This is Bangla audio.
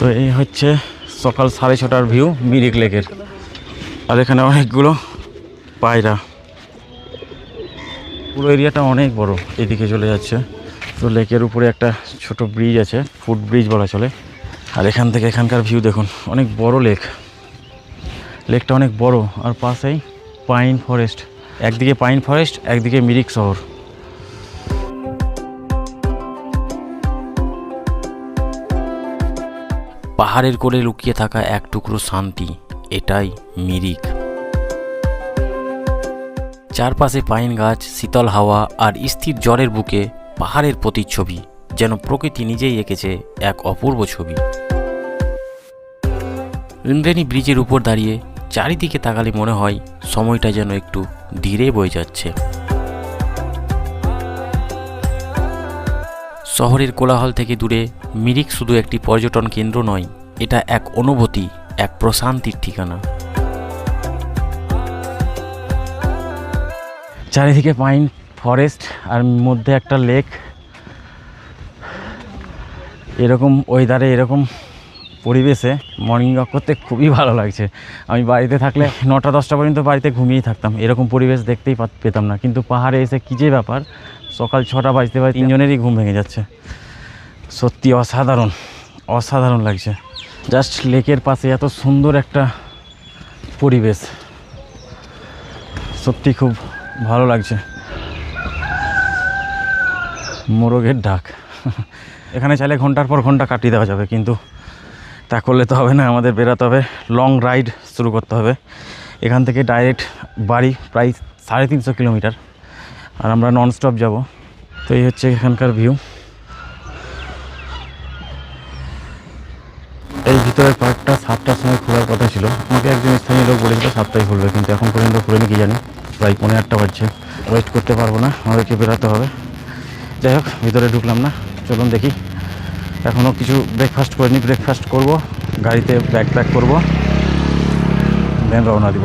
তো এই হচ্ছে সকাল 6:30টার ভিউ মিরিক লেকের। আর এখানে অনেকগুলো পায়রা, পুরো এরিয়াটা অনেক বড়, এদিকে চলে যাচ্ছে। তো লেকের উপরে একটা ছোট ব্রিজ আছে, ফুট ব্রিজ বলা চলে। আর এখান থেকে এখানকার ভিউ দেখুন, অনেক বড় লেক, লেকটা অনেক বড়। আর পাশেই পাইন ফরেস্ট, একদিকে পাইন ফরেস্ট, একদিকে মিরিক শহর। পাহাড়ের কোলে লুকিয়ে থাকা এক টুকরো শান্তি, এটাই মিরিক। চারপাশে পাইন গাছ, শীতল হাওয়া আর স্থির জলের বুকে পাহাড়ের প্রতিচ্ছবি, যেন প্রকৃতি নিজেই এঁকেছে এক অপূর্ব ছবি। ইন্দ্রাণী ব্রিজের উপর দাঁড়িয়ে চারিদিকে তাকালে মনে হয় সময়টা যেন একটু ধীরে বয়ে যাচ্ছে। শহরের কোলাহল থেকে দূরে মিরিক শুধু একটি পর্যটন কেন্দ্র নয়, এটা এক অনুভূতি, এক প্রশান্তির ঠিকানা। চারিদিকে পাইন ফরেস্ট আর মধ্যে একটা লেক। এরকম ওয়েদারে, এরকম পরিবেশে মর্নিং ওয়াক করতে খুবই ভালো লাগছে। আমি বাড়িতে থাকলে 9টা-10টা পর্যন্ত বাড়িতে ঘুমিয়েই থাকতাম, এরকম পরিবেশ দেখতেই পেতাম না। কিন্তু পাহাড়ে এসে কী যে ব্যাপার, সকাল 6টা বাজতে বাজতে 3জনেরই ঘুম ভেঙে যাচ্ছে। সত্যি অসাধারণ, অসাধারণ লাগছে। জাস্ট লেকের পাশে এত সুন্দর একটা পরিবেশ, সত্যি খুব ভালো লাগছে। মোরগের ডাক। এখানে চাইলে ঘন্টার পর ঘন্টা কাটিয়ে দেওয়া যাবে, কিন্তু তা করলে তো হবে না, আমাদের বেরোতে হবে, লং রাইড শুরু করতে হবে। এখান থেকে ডাইরেক্ট বাড়ি প্রায় 350 কিলোমিটার, আর আমরা ননস্টপ যাব। তো এই হচ্ছে এখানকার ভিউ। এই ভিতরের পার্কটা 7টার সময় খোলার কথা ছিল, আমাকে একজন স্থানীয় লোক বলেছিল 7টায় খুলবে, কিন্তু এখন পর্যন্ত খুলেনি, কি জানি, প্রায় 8:30 বাজছে। ওয়েট করতে পারবো না, আমাদেরকে বেরোতে হবে। যাই হোক, ভিতরে ঢুকলাম না, চলুন দেখি। এখনও কিছু ব্রেকফাস্ট করিনি, ব্রেকফাস্ট করব, গাড়িতে ব্যাগ প্যাক করবো, দেন রওনা দিব।